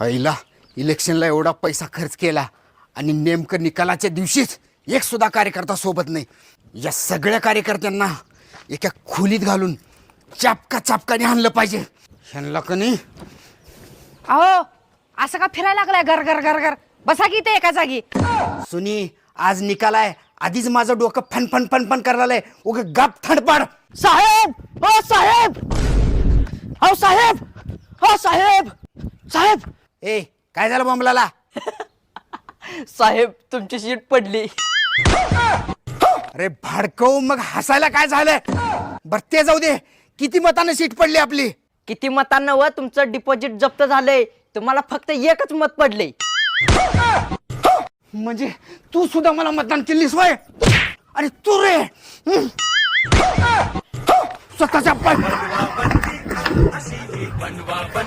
हैला इलेक्शनला एवढा पैसा खर्च केला आणि नेमकं निकालाच्या दिवशीच एक सुद्धा कार्यकर्ता सोबत नाही. या सगळ्या कार्यकर्त्यांना एका खोलीत घालून चापकाने आणलं पाहिजे. ह्यांना कनी अहो असं का फिरायला लागलाय घर घर घर घर? बसा की इथे एका जागी. सुनी आज निकाल आहे. आधीच माझं डोकं फन करायला उग गप थंडपाड. साहेब हो साहेब, हो साहेब, हो साहेब, साहेब. ए काय झालं बॉम्बलाला? साहेब तुमची सीट पडली. अरे भाडकव, मग हसायला काय झालंय? बरं ते जाऊ दे, किती मताने सीट पडली आपली? किती मतांना व तुमचं डिपॉझिट जप्त झालंय. तुम्हाला फक्त एकच मत पडले. म्हणजे तू सुद्धा मला मतदान केलीस वय? आणि तू रे स्वतःच्या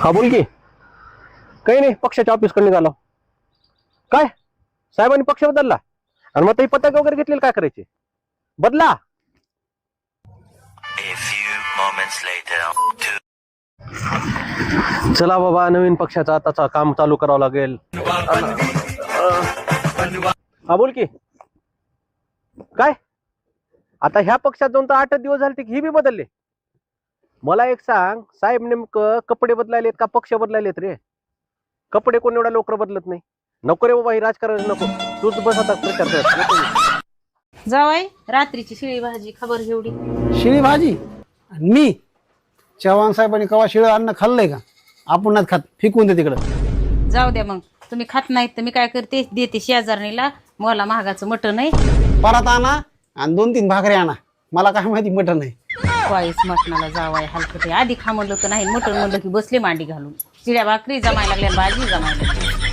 हा बोल की. काही नाही, पक्षाच्या ऑफिसकडे निघालो. काय साहेबांनी पक्ष बदलला आणि मग पताके वगैरे घेतलेले काय करायचे? बदला. चला बाबा, नवीन पक्षाचा आताचा काम चालू करावं लागेल. हा बोल की. काय आता ह्या पक्षात जाऊन तर 8 दिवस झाले, ही बी बदलले. मला एक सांग, साहेब नेमकं कपडे बदलायलेत का पक्ष बदलायलेत रे? कपडे कोण एवढा लवकर बदलत नाही. नको रे बाबा, ही राजकारण नको. तूच बस आता प्रचार कर. जावाई रात्रीची शिळी भाजी खबर एवढी. शिळी भाजी? मी चव्हाण साहेबांनी कवा शिळं अन्न खाल्लंय का? आपणच खात, फेकून दे तिकडं. जाऊ द्या मग, तुम्ही खात नाहीत तर मी काय करते, देते शेजारणीला. मला महागाचं मटण आहे, परत आणा आणि 2-3 भाकरी आणा. मला काय माहिती मटण आहे. वाईस मटणाला जावाय हलकट आहे. आधी खा म्हणलं तर नाही, मटण म्हणलं की बसले मांडी घालून. शिळ्या भाकरी जमायला लागल्या, भाजी जमायला लागली.